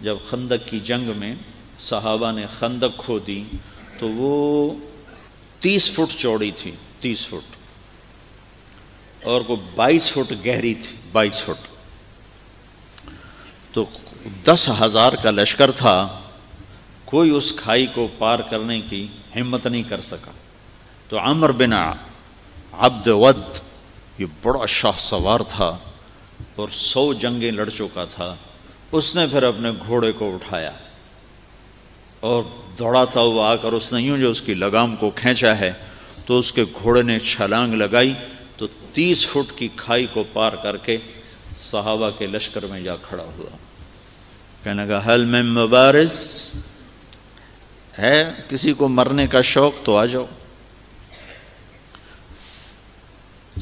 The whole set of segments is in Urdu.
جب خندق کی جنگ میں صحابہ نے خندق کھودی تو وہ 30 فٹ چوڑی تھی، 30 فٹ، اور وہ 22 فٹ گہری تھی، 22 فٹ. تو 10,000 کا لشکر تھا، کوئی اس کھائی کو پار کرنے کی ہمت نہیں کر سکا. تو عمر بن عبد ود، یہ بڑا شاہ سوار تھا اور 100 جنگیں لڑ چکا تھا، اس نے پھر اپنے گھوڑے کو اٹھایا اور دوڑاتا ہوا آ کر اس نے یوں جو اس کی لگام کو کھینچا ہے تو اس کے گھوڑے نے چھلانگ لگائی تو 30 فٹ کی کھائی کو پار کر کے صحابہ کے لشکر میں جا کھڑا ہوا. کہنے لگا حل میں مبارز، ہے کسی کو مرنے کا شوق تو آ جاؤ.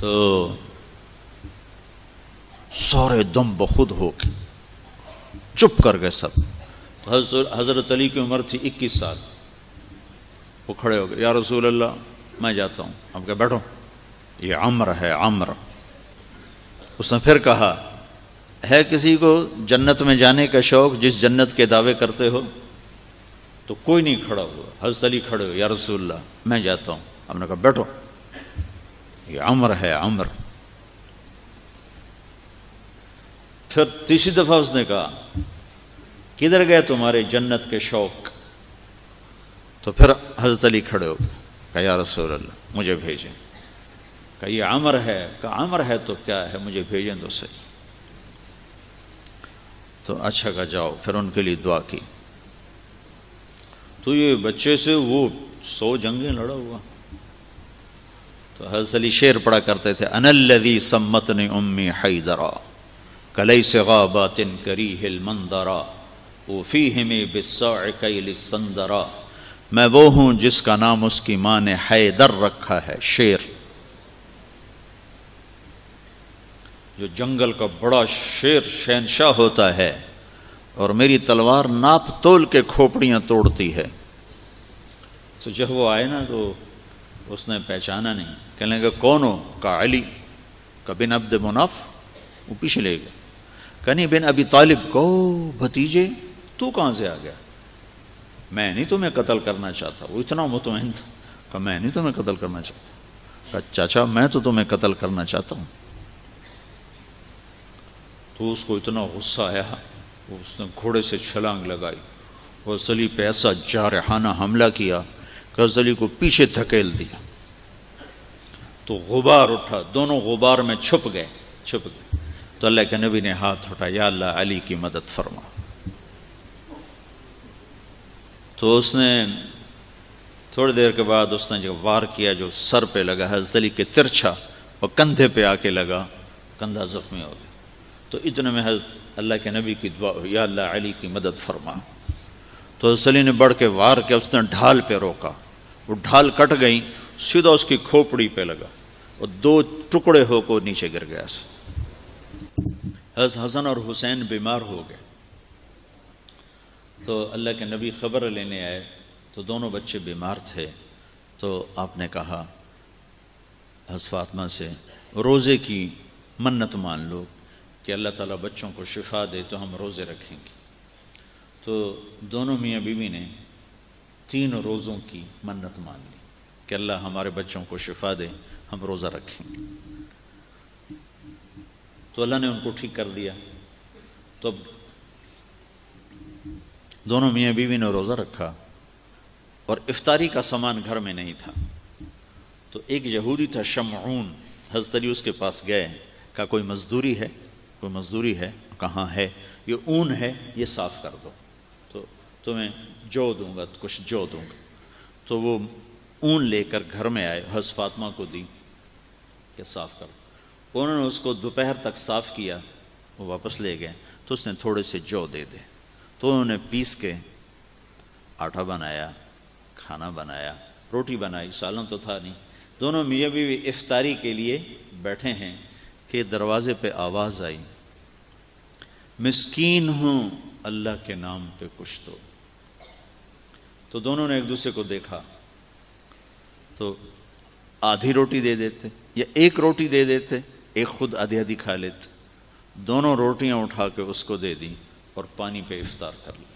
تو سارے دم بخود ہو کے چپ کر گئے سب. تو حضرت علی کی عمر تھی 21 سال. وہ کھڑے ہو گئے، یا رسول اللہ میں جاتا ہوں. ہم کہا بیٹھو، یہ عمر ہے، عمر. اس نے پھر کہا ہے کسی کو جنت میں جانے کا شوق جس جنت کے دعوے کرتے ہو؟ تو کوئی نہیں کھڑا ہوا. حضرت علی کھڑے ہوئے، یا رسول اللہ میں جاتا ہوں. ہم نے کہا بیٹھو، یہ عمر ہے، عمر. پھر تیسری دفعہ اس نے کہا کدھر گئے تمہارے جنت کے شوق؟ تو پھر حضرت علی کھڑے ہو گئے، کہا یا رسول اللہ مجھے بھیجیں. کہا یہ عمر ہے. کہا عمر ہے تو کیا ہے، مجھے بھیجیں تو صحیح. تو اچھا کہا جاؤ. پھر ان کے لیے دعا کی. تو یہ بچے سے وہ 100 جنگیں لڑا ہوا. تو حضرت علی شعر پڑھا کرتے تھے، انا الذی سمتنی امی حیدرا کلیس غابات کریہ المنظرا وفیہم بالصاع کیل السندرا. میں وہ ہوں جس کا نام اس کی ماں نے حیدر رکھا ہے، شیر. جو جنگل کا بڑا شیر شہنشاہ ہوتا ہے، اور میری تلوار ناپ تول کے کھوپڑیاں توڑتی ہے. تو جب وہ آئے نا تو اس نے پہچانا نہیں. کہنے لگا کون ہو؟ کہا علی. کہا بن عبد مناف. وہ پیچھے لے گئے. کہنی بن ابی طالب کو بھتیجے تو کہاں سے آ گیا؟ میں نہیں تمہیں قتل کرنا چاہتا. وہ اتنا مطمئن تھا. کہا میں نہیں تمہیں قتل کرنا چاہتا. کہا چاچا میں تو تمہیں قتل کرنا چاہتا ہوں. تو اس کو اتنا غصہ آیا، اس نے گھوڑے سے چھلانگ لگائی اور علی پہ ایسا جارحانہ حملہ کیا کہ علی کو پیچھے دھکیل دیا. تو غبار اٹھا، دونوں غبار میں چھپ گئے. تو اللہ کے نبی نے ہاتھ اٹھایا، یا اللہ علی کی مدد فرما. تو اس نے تھوڑی دیر کے بعد اس نے جو وار کیا جو سر پہ لگا حضرت علی کے ترچھا، اور کندھے پہ آ کے لگا، کندھا زخمی ہو گیا. تو اتنے میں حضرت اللہ کے نبی کی دعا ہوئی، یا اللہ علی کی مدد فرما. تو حضرت علی نے بڑھ کے وار کیا، اس نے ڈھال پہ روکا. وہ ڈھال کٹ گئی، سیدھا اس کی کھوپڑی پہ لگا اور 2 ٹکڑے ہو کو نیچے گر گیا. حضرت حسن اور حسین بیمار ہو گئے. تو اللہ کے نبی خبر لینے آئے تو دونوں بچے بیمار تھے. تو آپ نے کہا حضرت فاطمہ سے روزے کی منت مان لو کہ اللہ تعالیٰ بچوں کو شفا دے تو ہم روزے رکھیں گے. تو دونوں میاں بیوی نے 3 روزوں کی منت مان لی کہ اللہ ہمارے بچوں کو شفا دے، ہم روزہ رکھیں گے. تو اللہ نے ان کو ٹھیک کر دیا. تو دونوں میاں بیوی نے روزہ رکھا اور افطاری کا سامان گھر میں نہیں تھا. تو ایک یہودی تھا شمعون، حضرت علی اس کے پاس گئے. کہا کوئی مزدوری ہے؟ کوئی مزدوری ہے؟ کہاں ہے؟ یہ اون ہے، یہ صاف کر دو تو تمہیں جو دوں گا، کچھ جو دوں گا. تو وہ اون لے کر گھر میں آئے، حضرت فاطمہ کو دی کہ صاف کر. انہوں نے اس کو دوپہر تک صاف کیا، وہ واپس لے گئے. تو اس نے تھوڑے سے جو دے دے. تو انہوں نے پیس کے آٹا بنایا، کھانا بنایا، روٹی بنائی، سالن تو تھا نہیں. دونوں میاں بیوی افطاری کے لیے بیٹھے ہیں کہ دروازے پہ آواز آئی، مسکین ہوں اللہ کے نام پہ کچھ دو. تو دونوں نے ایک دوسرے کو دیکھا تو آدھی روٹی دے دیتے یا ایک روٹی دے دیتے، ایک خود آدھی آدھی کھا لیتے. دونوں روٹیاں اٹھا کے اس کو دے دی اور پانی پہ افطار کر لیا۔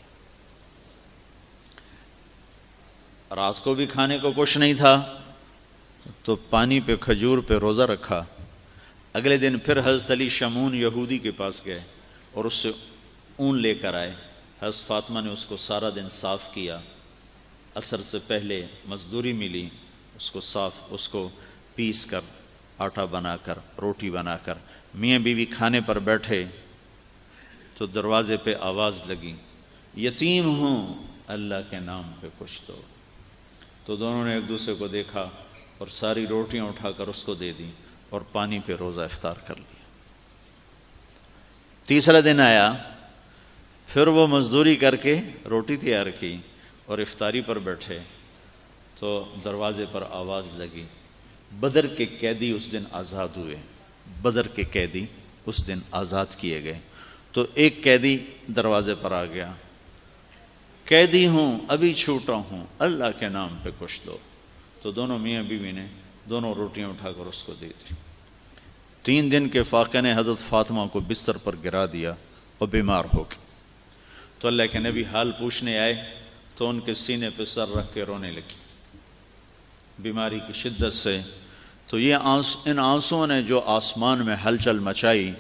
رات کو بھی کھانے کو کچھ نہیں تھا تو پانی پہ کھجور پہ روزہ رکھا۔ اگلے دن پھر حضرت علی شمعون یہودی کے پاس گئے اور اس سے اون لے کر آئے۔ حضرت فاطمہ نے اس کو سارا دن صاف کیا، عصر سے پہلے مزدوری ملی، اس کو پیس کر آٹا بنا کر روٹی بنا کر میاں بیوی کھانے پر بیٹھے تو دروازے پہ آواز لگی، یتیم ہوں اللہ کے نام پہ کچھ دو۔ تو دونوں نے ایک دوسرے کو دیکھا اور ساری روٹیاں اٹھا کر اس کو دے دیں اور پانی پہ روزہ افطار کر لیا۔ تیسرا دن آیا، پھر وہ مزدوری کر کے روٹی تیار کی اور افطاری پر بیٹھے تو دروازے پر آواز لگی، بدر کے قیدی اس دن آزاد ہوئے، بدر کے قیدی اس دن آزاد کیے گئے۔ تو ایک قیدی دروازے پر آ گیا، قیدی ہوں ابھی چھوٹا ہوں اللہ کے نام پہ کچھ دو۔ تو دونوں میاں بیوی نے دونوں روٹیاں اٹھا کر اس کو دے دی۔ 3 دن کے فاقے نے حضرت فاطمہ کو بستر پر گرا دیا اور بیمار ہو گئی۔ تو اللہ کے نبی حال پوچھنے آئے تو ان کے سینے پہ سر رکھ کے رونے لگی بیماری کی شدت سے۔ تو ان آنسوؤں نے جو آسمان میں ہلچل مچائی،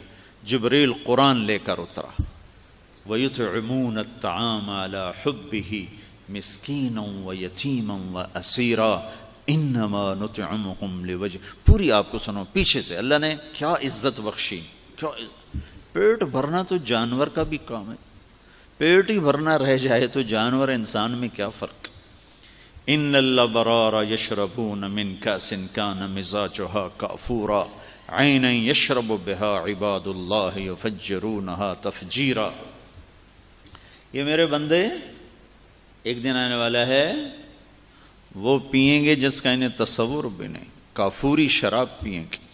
جبریل قرآن لے کر اترا، وَيُطْعِمُونَ الطَّعَامَ عَلَى حُبِّهِ مِسْكِينًا وَيَتِيمًا وَأَسِيرًا انما نطعمکم لوجہ۔ پوری آپ کو سنو پیچھے سے، اللہ نے کیا عزت بخشی۔ پیٹ بھرنا تو جانور کا بھی کام ہے، پیٹ ہی بھرنا رہ جائے تو جانور انسان میں کیا فرق۔ ان الابرار یشربون من کاس کان مزاجها کافورا عینا یشرب بها عباد اللہ یفجرونها تفجیرا۔ یہ میرے بندے ایک دن آنے والا ہے وہ پئیں گے جس کا انہیں تصور بھی نہیں، کافوری شراب پئیں گے۔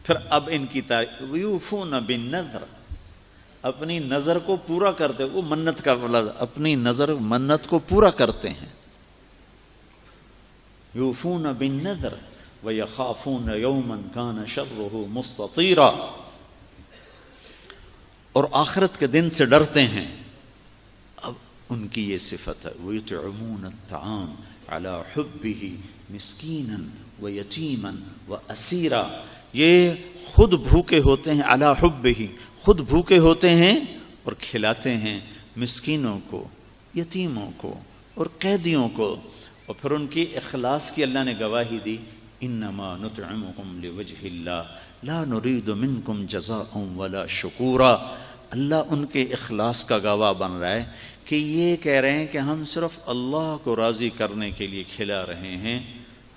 پھر اب ان کی یوفون بالنذر، اپنی نظر کو پورا کرتے، وہ منت کا لفظ، اپنی نظر منت کو پورا کرتے ہیں۔ یوفون بالنذر ویخافون یوما کان شرہ مستطیرا، اور آخرت کے دن سے ڈرتے ہیں۔ اب ان کی یہ صفت ہے، وَيُطْعِمُونَ الطَّعَامَ عَلَى حُبِّهِ مِسْكِينًا وَيَتِيمًا وَأَسِيرًا، یہ خود بھوکے ہوتے ہیں، عَلَى حُبِّهِ، خود بھوکے ہوتے ہیں اور کھلاتے ہیں مسکینوں کو، یتیموں کو اور قیدیوں کو۔ اور پھر ان کی اخلاص کی اللہ نے گواہی دی، انما نطعمکم لوجہ اللہ لا نرید منکم جزاء ولا شکورا۔ اللہ ان کے اخلاص کا گواہ بن رہا ہے کہ یہ کہہ رہے ہیں کہ ہم صرف اللہ کو راضی کرنے کے لیے کھلا رہے ہیں،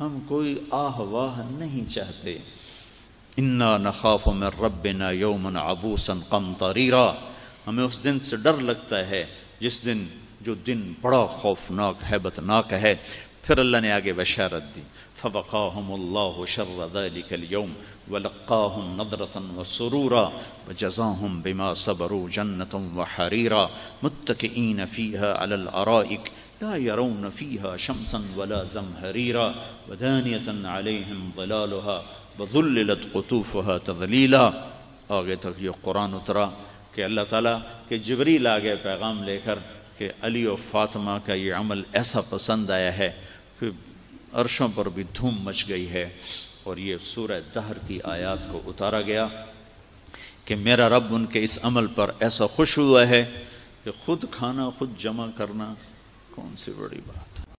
ہم کوئی آہ واہ نہیں چاہتے۔ انا نخاف من ربنا یوما عبوسا قمطریرا، ہمیں اس دن سے ڈر لگتا ہے جس دن، جو دن بڑا خوفناک ہیبتناک ہے۔ پھر اللہ نے آگے بشارت دی، فوقاهم اللہ شر ذلک اليوم ولقاهم نضرة وسرورا وجزاهم بما صبروا جنة وحريرا متكئين فيها على الأرائك لا يرون فيها شمسا ولا زمهريرا ودانية عليهم ظلالها وذللت قطوفها تذليلا۔ آگے تک یہ قرآن اترا کہ اللہ تعالیٰ کہ جبریل آگے پیغام لے کر کہ علی و فاطمہ کا یہ عمل ایسا پسند آیا ہے کہ عرشوں پر بھی دھوم مچ گئی ہے، اور یہ سورہ دہر کی آیات کو اتارا گیا کہ میرا رب ان کے اس عمل پر ایسا خوش ہوا ہے کہ خود کھانا خود جمع کرنا کون سی بڑی بات ہے۔